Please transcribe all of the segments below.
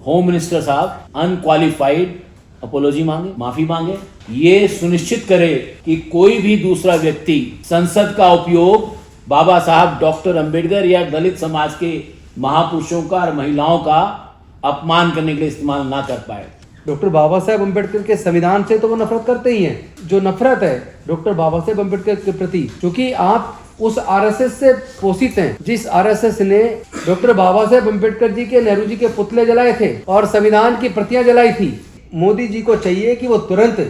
Home minister साहब unqualified apology मांगे, माफी मांगे, ये सुनिश्चित करे कि कोई भी दूसरा व्यक्ति संसद का उपयोग बाबा साहब डॉक्टर अंबेडकर या दलित समाज के महापुरुषों का और महिलाओं का अपमान करने के लिए इस्तेमाल ना कर पाए। डॉक्टर बाबा साहेब अम्बेडकर के संविधान से तो वो नफरत करते ही हैं। जो नफरत है डॉक्टर बाबा साहेब अम्बेडकर के प्रति, क्योंकि आप उस आरएसएस से पोषित हैं, जिस आरएसएस ने डॉक्टर बाबा साहेब अम्बेडकर जी के, नेहरू जी के पुतले जलाए थे और संविधान की प्रतियां जलाई थी। मोदी जी को चाहिए कि वो तुरंत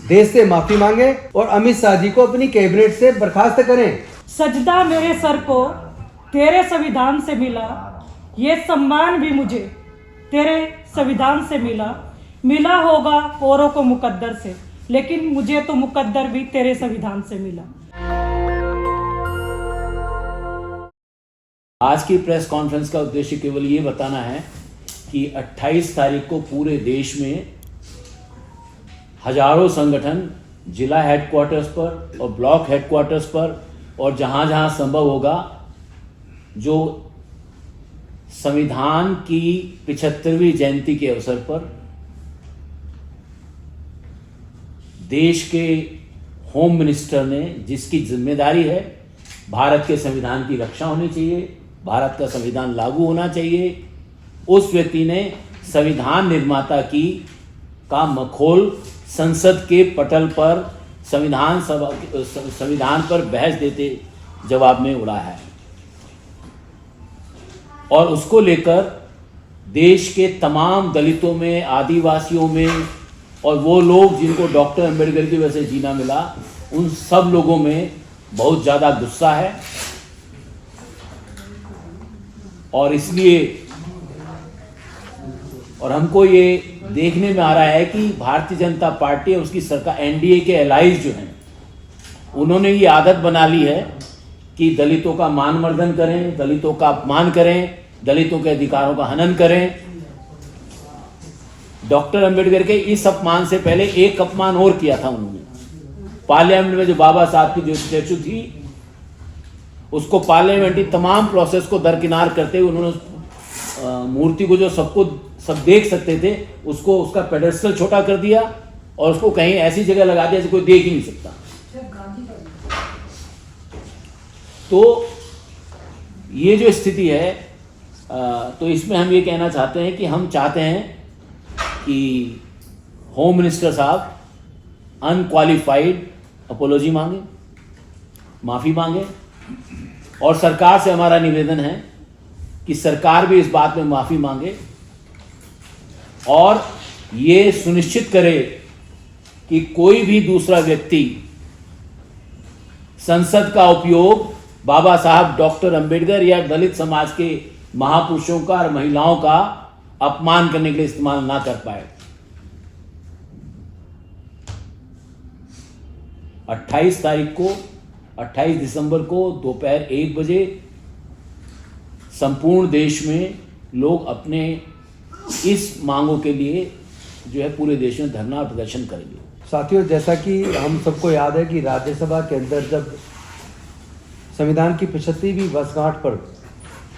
देश से माफी मांगे और अमित शाह जी को अपनी कैबिनेट से बर्खास्त करें। सजदा मेरे सर को तेरे संविधान से मिला, ये सम्मान भी मुझे तेरे संविधान से मिला होगा औरों को मुकद्दर से, लेकिन मुझे तो मुकद्दर भी तेरे संविधान से मिला। आज की प्रेस कॉन्फ्रेंस का उद्देश्य केवल ये बताना है कि 28 तारीख को पूरे देश में हजारों संगठन जिला हेडक्वार्टर्स पर और ब्लॉक हेडक्वार्टर्स पर और जहाँ जहाँ संभव होगा, जो संविधान की 75वीं जयंती के अवसर पर देश के होम मिनिस्टर ने, जिसकी जिम्मेदारी है भारत के संविधान की रक्षा होनी चाहिए, भारत का संविधान लागू होना चाहिए, उस व्यक्ति ने संविधान निर्माता का मखौल संसद के पटल पर संविधान पर बहस देते जवाब में उड़ा है और उसको लेकर देश के तमाम दलितों में, आदिवासियों में और वो लोग जिनको डॉक्टर अंबेडकर की वजह से जीना मिला, उन सब लोगों में बहुत ज़्यादा गुस्सा है। और इसलिए और हमको ये देखने में आ रहा है कि भारतीय जनता पार्टी और उसकी सरकार, एनडीए के एलाइज जो हैं, उन्होंने ये आदत बना ली है कि दलितों का मान मर्दन करें, दलितों का अपमान करें, दलितों के अधिकारों का हनन करें। डॉक्टर अंबेडकर के इस अपमान से पहले एक अपमान और किया था उन्होंने। पार्लियामेंट में जो बाबा साहब की जो स्टैचू थी, उसको पार्लियामेंट्री तमाम प्रोसेस को दरकिनार करते हुए उन्होंने मूर्ति को, जो सब देख सकते थे, उसका पेडेस्टल छोटा कर दिया और उसको कहीं ऐसी जगह लगा दिया जिसे कोई देख ही नहीं सकता। तो ये जो स्थिति है, तो इसमें हम ये कहना चाहते हैं कि हम चाहते हैं कि होम मिनिस्टर साहब अनक्वालिफाइड अपोलॉजी मांगे, माफ़ी मांगे और सरकार से हमारा निवेदन है कि सरकार भी इस बात में माफ़ी मांगे और ये सुनिश्चित करे कि कोई भी दूसरा व्यक्ति संसद का उपयोग बाबा साहब डॉक्टर अंबेडकर या दलित समाज के महापुरुषों का और महिलाओं का अपमान करने के लिए इस्तेमाल ना कर पाए। 28 दिसंबर को दोपहर 1 बजे संपूर्ण देश में लोग अपने इस मांगों के लिए जो है पूरे देश में धरना और प्रदर्शन करेंगे। साथियों, जैसा कि हम सबको याद है कि राज्यसभा के अंदर जब संविधान की 75वीं वर्षगांठ पर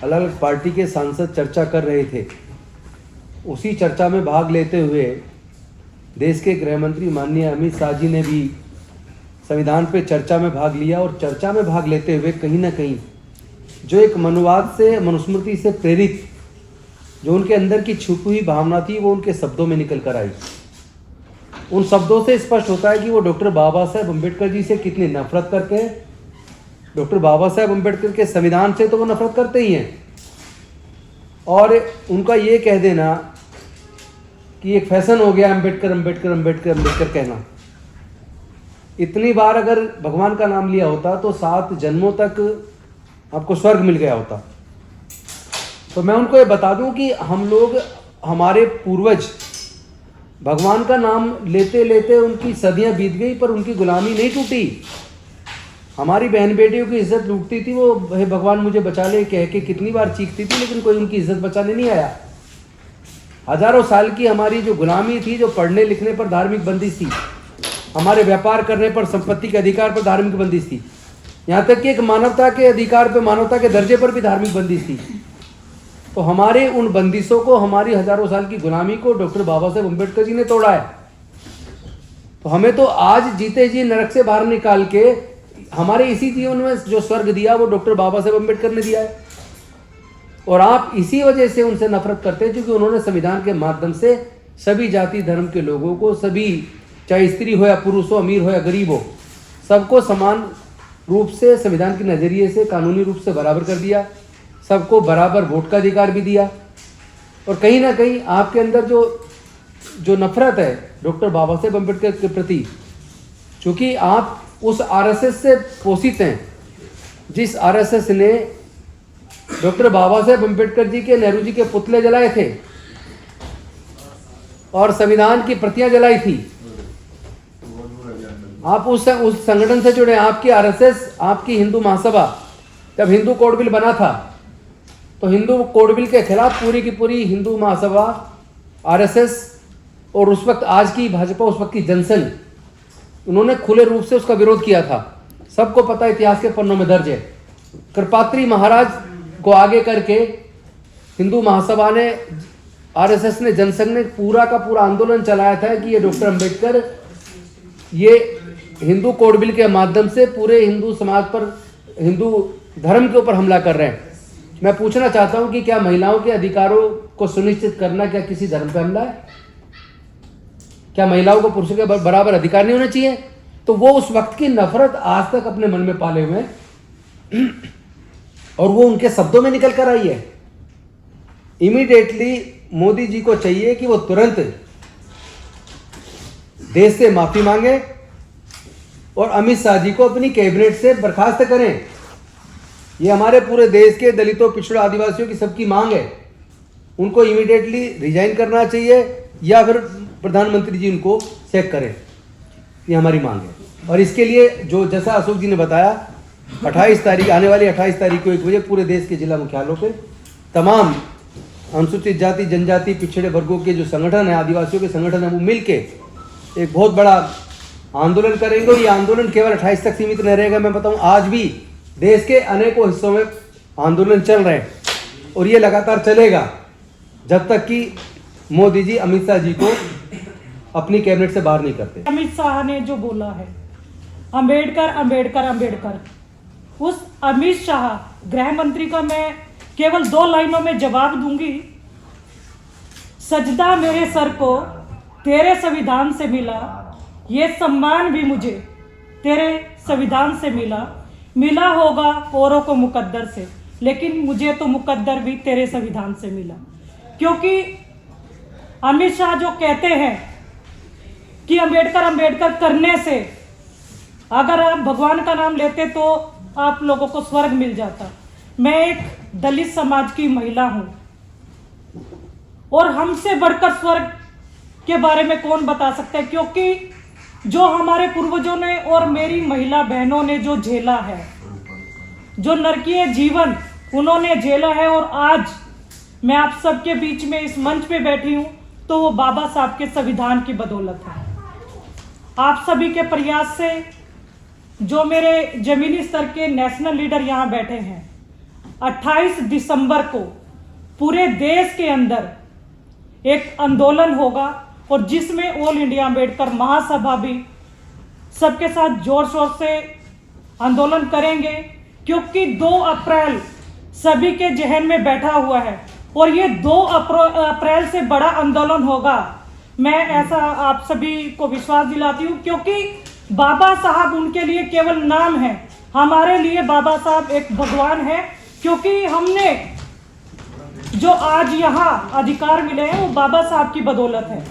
अलग अलग पार्टी के सांसद चर्चा कर रहे थे, उसी चर्चा में भाग लेते हुए देश के गृह मंत्री माननीय अमित शाह जी ने भी संविधान पे चर्चा में भाग लिया और चर्चा में भाग लेते हुए कहीं ना कहीं जो एक मनुवाद से, मनुस्मृति से प्रेरित जो उनके अंदर की छुपी हुई भावना थी, वो उनके शब्दों में निकल कर आई। उन शब्दों से स्पष्ट होता है कि वो डॉक्टर बाबा साहेब अम्बेडकर जी से कितनी नफरत करते हैं। डॉक्टर बाबा साहेब अम्बेडकर के संविधान से तो वो नफरत करते ही हैं और उनका ये कह देना कि एक फैशन हो गया अम्बेडकर अम्बेडकर अम्बेडकर अम्बेडकर कहना। इतनी बार अगर भगवान का नाम लिया होता तो 7 जन्मों तक आपको स्वर्ग मिल गया होता। तो मैं उनको ये बता दूं कि हम लोग, हमारे पूर्वज भगवान का नाम लेते लेते उनकी सदियां बीत गई पर उनकी गुलामी नहीं टूटी। हमारी बहन बेटियों की इज्जत लूटती थी, वो हे भगवान मुझे बचा ले कह के कितनी बार चीखती थी, लेकिन कोई उनकी इज्जत बचाने नहीं आया। हजारों साल की हमारी जो गुलामी थी, जो पढ़ने लिखने पर धार्मिक बंदिश थी, हमारे व्यापार करने पर, संपत्ति के अधिकार पर धार्मिक बंदिश थी, यहाँ तक कि एक मानवता के अधिकार पर, मानवता के दर्जे पर भी धार्मिक बंदिश थी। तो हमारे उन बंदिशों को, हमारी हजारों साल की गुलामी को डॉक्टर बाबा साहेब अम्बेडकर जी ने तोड़ा है। तो हमें तो आज जीते जी नरक से बाहर निकाल के हमारे इसी जीवन में जो स्वर्ग दिया वो डॉक्टर बाबा साहेब अम्बेडकर ने दिया है। और आप इसी वजह से उनसे नफरत करते हैं क्योंकि उन्होंने संविधान के माध्यम से सभी जाति धर्म के लोगों को, सभी, चाहे स्त्री हो या पुरुष हो, अमीर हो या गरीब हो, सबको समान रूप से संविधान के नजरिए से कानूनी रूप से बराबर कर दिया, सबको बराबर वोट का अधिकार भी दिया। और कहीं ना कहीं आपके अंदर जो नफरत है डॉक्टर बाबा साहेब अम्बेडकर के प्रति, क्योंकि आप उस आरएसएस से पोषित हैं जिस आरएसएस ने डॉक्टर बाबा साहेब अम्बेडकर जी के, नेहरू जी के पुतले जलाए थे और संविधान की प्रतियां जलाई थी। आप उस संगठन से जुड़े, आपकी आरएसएस, आपकी हिंदू महासभा, जब हिंदू कोड बिल बना था तो हिंदू कोड बिल के खिलाफ पूरी की पूरी हिंदू महासभा, आरएसएस और उस वक्त आज की भाजपा, उस वक्त की जनसंघ, उन्होंने खुले रूप से उसका विरोध किया था। सबको पता, इतिहास के पन्नों में दर्ज है। कृपात्री महाराज को आगे करके हिंदू महासभा ने, आरएसएस ने, जनसंघ ने पूरा का पूरा आंदोलन चलाया था कि ये डॉक्टर अंबेडकर ये हिंदू कोड बिल के माध्यम से पूरे हिंदू समाज पर, हिंदू धर्म के ऊपर हमला कर रहे हैं। मैं पूछना चाहता हूं कि क्या महिलाओं के अधिकारों को सुनिश्चित करना क्या किसी धर्म पर हमला है? क्या महिलाओं को पुरुषों के बराबर अधिकार नहीं होने चाहिए? तो वो उस वक्त की नफरत आज तक अपने मन में पाले हुए हैं और वो उनके शब्दों में निकल कर आई है। इमीडिएटली मोदी जी को चाहिए कि वो तुरंत देश से माफी मांगे और अमित शाह जी को अपनी कैबिनेट से बर्खास्त करें। ये हमारे पूरे देश के दलितों, पिछड़ों, आदिवासियों की सबकी मांग है। उनको इमीडिएटली रिजाइन करना चाहिए या फिर प्रधानमंत्री जी उनको सेक करें, ये हमारी मांग है। और इसके लिए जो जैसा अशोक जी ने बताया, 28 तारीख, आने वाली 28 तारीख को 1 बजे पूरे देश के जिला मुख्यालयों पे तमाम अनुसूचित जाति, जनजाति, पिछड़े वर्गों के जो संगठन है, आदिवासियों के संगठन है, वो मिल के एक बहुत बड़ा आंदोलन करेंगे। और ये आंदोलन केवल 28 तक सीमित नहीं रहेगा। मैं बताऊं, आज भी देश के अनेकों हिस्सों में आंदोलन चल रहे हैं और ये लगातार चलेगा जब तक कि मोदी जी अमित शाह जी को अपनी कैबिनेट से बाहर नहीं करते। अमित शाह ने जो बोला है, अंबेडकर अंबेडकर अंबेडकर, उस अमित शाह गृह मंत्री का मैं केवल 2 लाइनों में जवाब दूंगी। सजदा मेरे सर को तेरे संविधान से मिला, ये सम्मान भी मुझे तेरे संविधान से मिला। मिला होगा औरों को मुकद्दर से, लेकिन मुझे तो मुकद्दर भी तेरे संविधान से मिला। क्योंकि अमित शाह जो कहते हैं कि अंबेडकर अंबेडकर करने से अगर आप भगवान का नाम लेते तो आप लोगों को स्वर्ग मिल जाता। मैं एक दलित समाज की महिला हूं और हमसे बढ़कर स्वर्ग के बारे में कौन बता सकता है? क्योंकि जो हमारे पूर्वजों ने और मेरी महिला बहनों ने जो झेला है, जो नरकीय जीवन उन्होंने झेला है, और आज मैं आप सबके बीच में इस मंच पे बैठी हूं तो वो बाबा साहब के संविधान की बदौलत है। आप सभी के प्रयास से जो मेरे जमीनी स्तर के नेशनल लीडर यहाँ बैठे हैं, 28 दिसंबर को पूरे देश के अंदर एक आंदोलन होगा और जिसमें ऑल इंडिया अंबेडकर महासभा भी सबके साथ जोर शोर से आंदोलन करेंगे। क्योंकि 2 अप्रैल सभी के जहन में बैठा हुआ है और ये 2 अप्रैल से बड़ा आंदोलन होगा। मैं ऐसा आप सभी को विश्वास दिलाती हूँ, क्योंकि बाबा साहब उनके लिए केवल नाम है, हमारे लिए बाबा साहब एक भगवान है। क्योंकि हमने जो आज यहाँ अधिकार मिले हैं वो बाबा साहब की बदौलत है।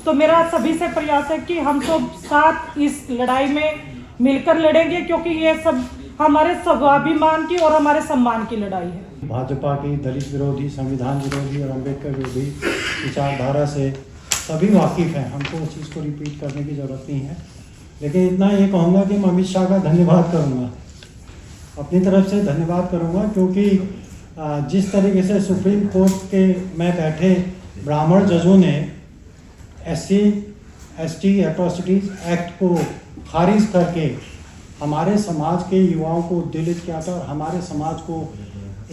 तो मेरा सभी से प्रयास है कि हम सब साथ इस लड़ाई में मिलकर लड़ेंगे, क्योंकि ये सब हमारे स्वाभिमान की और हमारे सम्मान की लड़ाई है। भाजपा की दलित विरोधी, संविधान विरोधी और अंबेडकर विरोधी विचारधारा से सभी वाकिफ़ हैं, हमको उस चीज़ को रिपीट करने की ज़रूरत नहीं है। लेकिन इतना ये कहूँगा कि मैं अमित शाह का धन्यवाद करूँगा, अपनी तरफ से धन्यवाद करूँगा, क्योंकि जिस तरीके से सुप्रीम कोर्ट के में बैठे ब्राह्मण जजों ने SC/ST एट्रोसिटीज़ एक्ट को खारिज करके हमारे समाज के युवाओं को उद्वेलित किया था और हमारे समाज को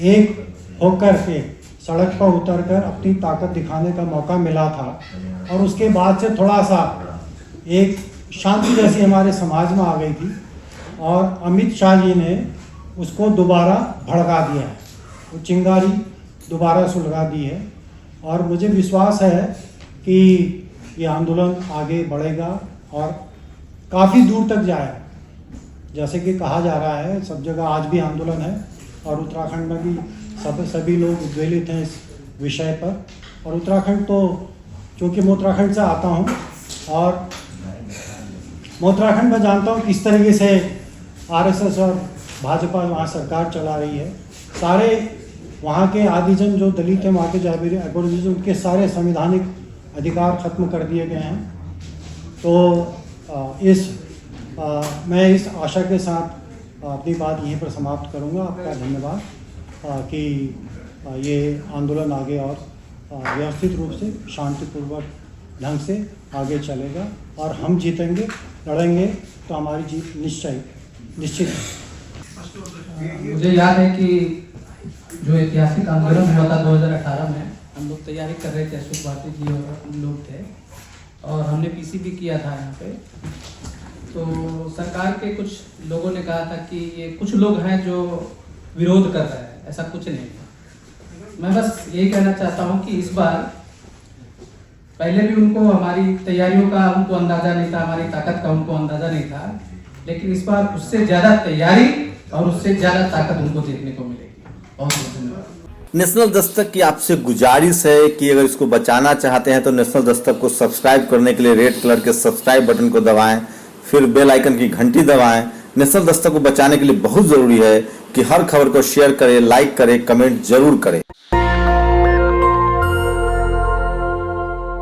एक होकर के सड़क पर उतरकर अपनी ताकत दिखाने का मौका मिला था और उसके बाद से थोड़ा सा एक शांति जैसी हमारे समाज में आ गई थी और अमित शाह जी ने उसको दोबारा भड़का दिया है, वो चिंगारी दोबारा सुलगा दी है और मुझे विश्वास है कि ये आंदोलन आगे बढ़ेगा और काफ़ी दूर तक जाएगा। जैसे कि कहा जा रहा है सब जगह आज भी आंदोलन है और उत्तराखंड में भी सभी लोग उद्वेलित हैं इस विषय पर। और उत्तराखंड तो चूँकि मैं उत्तराखंड से आता हूँ और मैं उत्तराखंड में जानता हूँ किस तरीके से आरएसएस और भाजपा वहाँ सरकार चला रही है। सारे वहाँ के आदिजन जो दलित हैं, वहाँ के जो एबोरिजिन, उनके सारे संवैधानिक अधिकार खत्म कर दिए गए हैं। तो मैं इस आशा के साथ अपनी बात यहीं पर समाप्त करूंगा। आपका धन्यवाद कि ये आंदोलन आगे और व्यवस्थित रूप से शांतिपूर्वक ढंग से आगे चलेगा और हम जीतेंगे, लड़ेंगे तो हमारी जीत निश्चित है। मुझे याद है कि जो ऐतिहासिक आंदोलन हुआ था 2018 में, हम लोग तैयारी कर रहे थे, अशोक भारती जी और हम लोग थे और हमने पीसी भी किया था यहाँ पे। तो सरकार के कुछ लोगों ने कहा था कि ये कुछ लोग हैं जो विरोध कर रहे हैं, ऐसा कुछ नहीं है। मैं बस यही कहना चाहता हूँ कि इस बार पहले भी उनको हमारी तैयारियों का उनको अंदाजा नहीं था, हमारी ताकत का उनको अंदाजा नहीं था, लेकिन इस बार उससे ज़्यादा तैयारी और उससे ज़्यादा ताकत उनको देखने को मिलेगी। बहुत बहुत धन्यवाद। नेशनल दस्तक की आपसे गुजारिश है कि अगर इसको बचाना चाहते हैं तो नेशनल दस्तक को सब्सक्राइब करने के लिए रेड कलर के सब्सक्राइब बटन को दबाएं, फिर बेल आइकन की घंटी दबाएं। नेशनल दस्तक को बचाने के लिए बहुत ज़रूरी है कि हर खबर को शेयर करें, लाइक करें, कमेंट जरूर करें।